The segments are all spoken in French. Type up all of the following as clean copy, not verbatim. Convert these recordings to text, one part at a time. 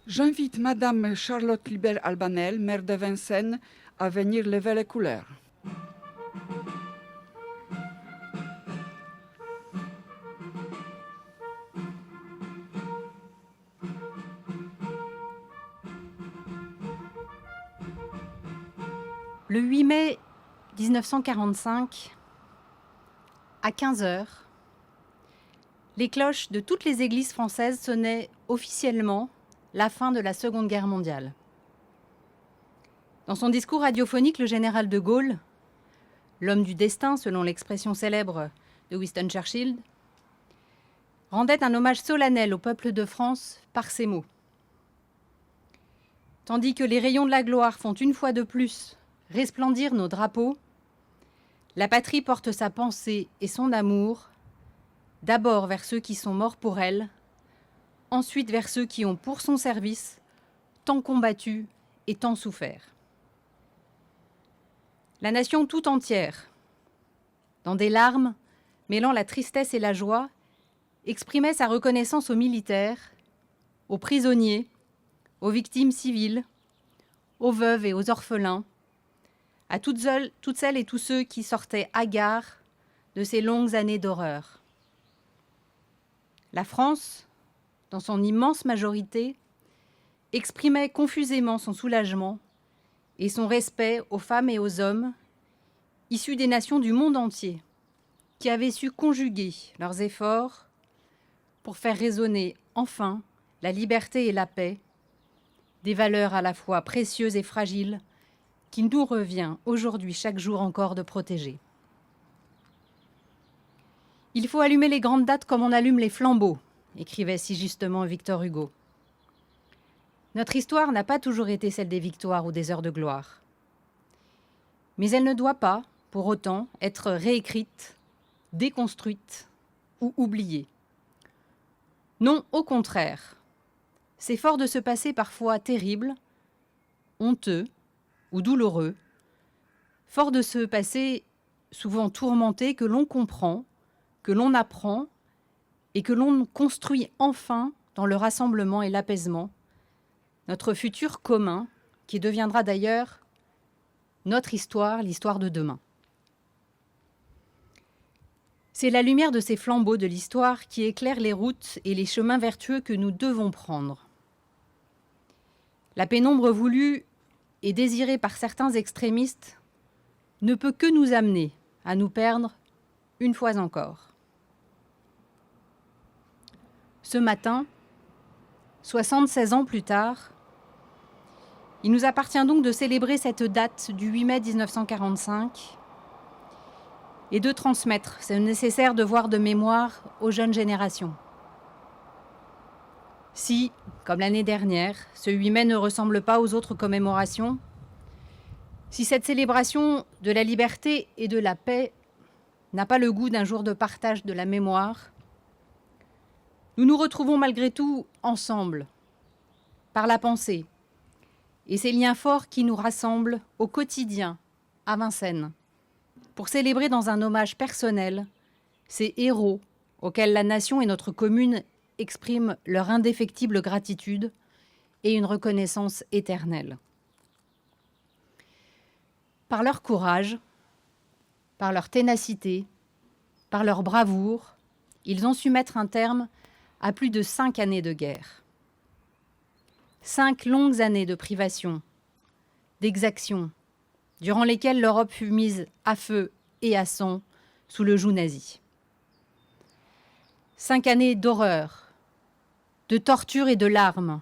J'invite Madame Charlotte Libert-Albanel, maire de Vincennes, à venir lever les couleurs. Le 8 mai 1945, à 15 heures, les cloches de toutes les églises françaises sonnaient officiellement la fin de la Seconde Guerre mondiale. Dans son discours radiophonique, le général de Gaulle, l'homme du destin selon l'expression célèbre de Winston Churchill, rendait un hommage solennel au peuple de France par ces mots. Tandis que les rayons de la gloire font une fois de plus resplendir nos drapeaux, la patrie porte sa pensée et son amour d'abord vers ceux qui sont morts pour elle, ensuite vers ceux qui ont pour son service tant combattu et tant souffert. La nation tout entière, dans des larmes mêlant la tristesse et la joie, exprimait sa reconnaissance aux militaires, aux prisonniers, aux victimes civiles, aux veuves et aux orphelins, à toutes celles et tous ceux qui sortaient hagards de ces longues années d'horreur. La France, dans son immense majorité, exprimait confusément son soulagement et son respect aux femmes et aux hommes issus des nations du monde entier, qui avaient su conjuguer leurs efforts pour faire résonner enfin la liberté et la paix, des valeurs à la fois précieuses et fragiles qu'il nous revient aujourd'hui chaque jour encore de protéger. Il faut allumer les grandes dates comme on allume les flambeaux, écrivait si justement Victor Hugo. Notre histoire n'a pas toujours été celle des victoires ou des heures de gloire. Mais elle ne doit pas, pour autant, être réécrite, déconstruite ou oubliée. Non, au contraire. C'est fort de ce passé parfois terrible, honteux ou douloureux, fort de ce passé souvent tourmenté que l'on comprend, que l'on apprend et que l'on construit enfin dans le rassemblement et l'apaisement, notre futur commun, qui deviendra d'ailleurs notre histoire, l'histoire de demain. C'est la lumière de ces flambeaux de l'histoire qui éclaire les routes et les chemins vertueux que nous devons prendre. La pénombre voulue et désirée par certains extrémistes ne peut que nous amener à nous perdre une fois encore. Ce matin, 76 ans plus tard, il nous appartient donc de célébrer cette date du 8 mai 1945 et de transmettre ce nécessaire devoir de mémoire aux jeunes générations. Si, comme l'année dernière, ce 8 mai ne ressemble pas aux autres commémorations, si cette célébration de la liberté et de la paix n'a pas le goût d'un jour de partage de la mémoire, nous nous retrouvons malgré tout ensemble, par la pensée, et ces liens forts qui nous rassemblent au quotidien à Vincennes, pour célébrer dans un hommage personnel ces héros auxquels la nation et notre commune expriment leur indéfectible gratitude et une reconnaissance éternelle. Par leur courage, par leur ténacité, par leur bravoure, ils ont su mettre un terme à plus de 5 années de guerre. 5 longues années de privation, d'exaction, durant lesquelles l'Europe fut mise à feu et à sang sous le joug nazi. 5 années d'horreur, de torture et de larmes,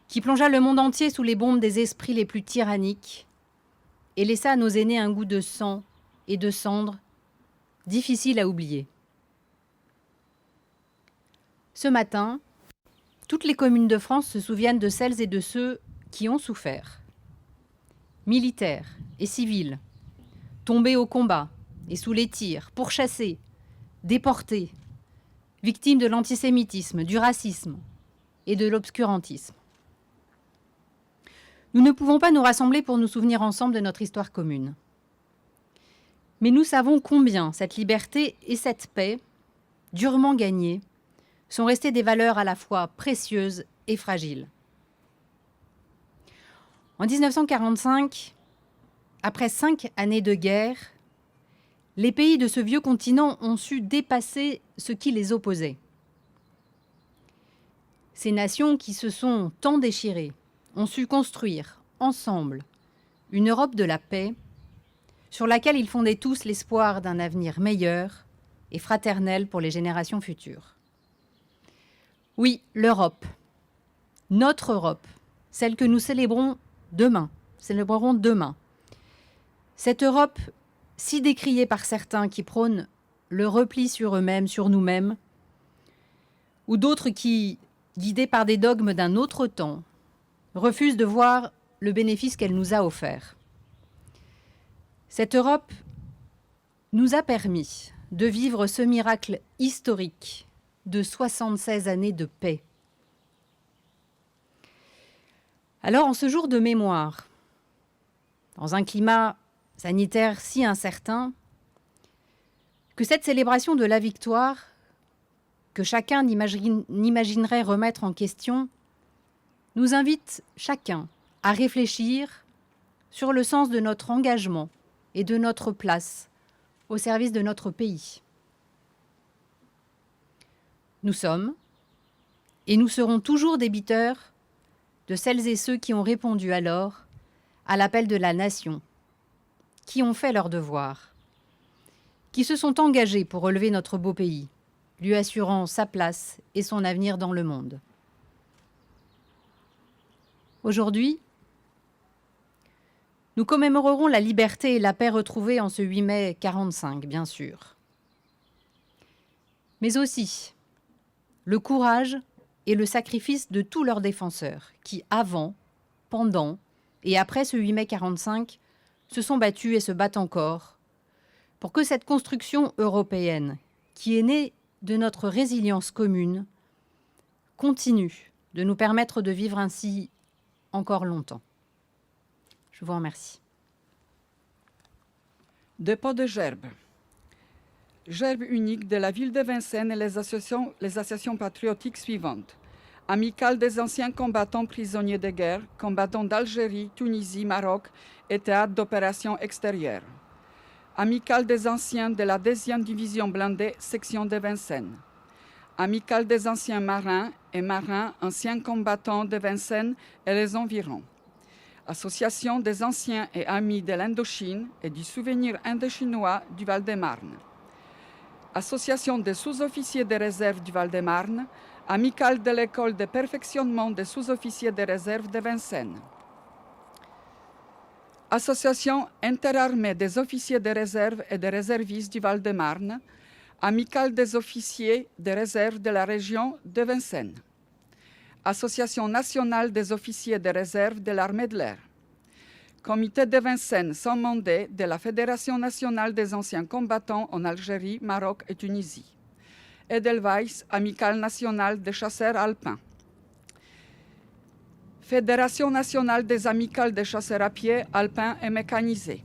qui plongea le monde entier sous les bombes des esprits les plus tyranniques et laissa à nos aînés un goût de sang et de cendres difficile à oublier. Ce matin, toutes les communes de France se souviennent de celles et de ceux qui ont souffert. Militaires et civils, tombés au combat et sous les tirs, pourchassés, déportés, victimes de l'antisémitisme, du racisme et de l'obscurantisme. Nous ne pouvons pas nous rassembler pour nous souvenir ensemble de notre histoire commune. Mais nous savons combien cette liberté et cette paix, durement gagnées, sont restées des valeurs à la fois précieuses et fragiles. En 1945, après 5 années de guerre, les pays de ce vieux continent ont su dépasser ce qui les opposait. Ces nations qui se sont tant déchirées ont su construire ensemble une Europe de la paix sur laquelle ils fondaient tous l'espoir d'un avenir meilleur et fraternel pour les générations futures. Oui, l'Europe, notre Europe, celle que nous célébrerons demain. Cette Europe si décriée par certains qui prônent le repli sur eux-mêmes, sur nous-mêmes, ou d'autres qui, guidés par des dogmes d'un autre temps, refusent de voir le bénéfice qu'elle nous a offert. Cette Europe nous a permis de vivre ce miracle historique de 76 années de paix. Alors, en ce jour de mémoire, dans un climat sanitaire si incertain, que cette célébration de la victoire, que chacun n'imaginerait remettre en question, nous invite chacun à réfléchir sur le sens de notre engagement et de notre place au service de notre pays. Nous sommes et nous serons toujours débiteurs de celles et ceux qui ont répondu alors à l'appel de la nation, qui ont fait leur devoir, qui se sont engagés pour relever notre beau pays, lui assurant sa place et son avenir dans le monde. Aujourd'hui, nous commémorerons la liberté et la paix retrouvées en ce 8 mai 1945, bien sûr, mais aussi le courage et le sacrifice de tous leurs défenseurs qui, avant, pendant et après ce 8 mai 1945, se sont battus et se battent encore pour que cette construction européenne, qui est née de notre résilience commune, continue de nous permettre de vivre ainsi encore longtemps. Je vous remercie. Dépôt de gerbes. Gerbe unique de la ville de Vincennes et les associations patriotiques suivantes. Amicale des anciens combattants prisonniers de guerre, combattants d'Algérie, Tunisie, Maroc et théâtre d'opérations extérieures. Amicale des anciens de la 2e division blindée, section de Vincennes. Amicale des anciens marins et marins, anciens combattants de Vincennes et les environs. Association des anciens et amis de l'Indochine et du souvenir indochinois du Val-de-Marne. Association des sous-officiers de réserve du Val-de-Marne, Amicale de l'école de perfectionnement des sous-officiers de réserve de Vincennes. Association interarmée des officiers de réserve et des réservistes du Val-de-Marne, Amicale des officiers de réserve de la région de Vincennes. Association nationale des officiers de réserve de l'armée de l'air. Comité de Vincennes sans mandat de la Fédération nationale des anciens combattants en Algérie, Maroc et Tunisie. Edelweiss, Amicale nationale des chasseurs alpins. Fédération nationale des amicales des chasseurs à pied, alpins et mécanisés.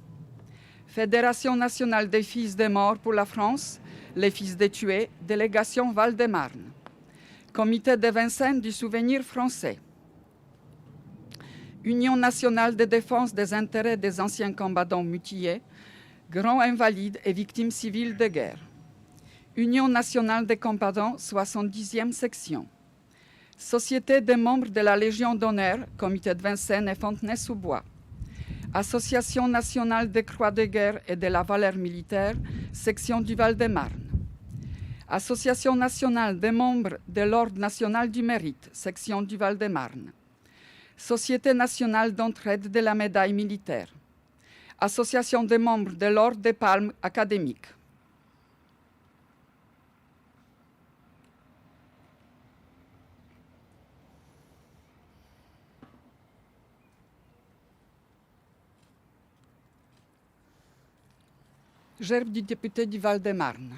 Fédération nationale des fils des morts pour la France, les fils des tués, délégation Val-de-Marne. Comité de Vincennes du souvenir français. Union nationale de défense des intérêts des anciens combattants mutilés, grands invalides et victimes civiles de guerre. Union nationale des combattants, 70e section. Société des membres de la Légion d'honneur, Comité de Vincennes et Fontenay-sous-Bois. Association nationale des croix de guerre et de la valeur militaire, section du Val-de-Marne. Association nationale des membres de l'Ordre national du mérite, section du Val-de-Marne. Société nationale d'entraide de la médaille militaire. Association des membres de l'Ordre des palmes académiques. Gerbe du député du Val-de-Marne.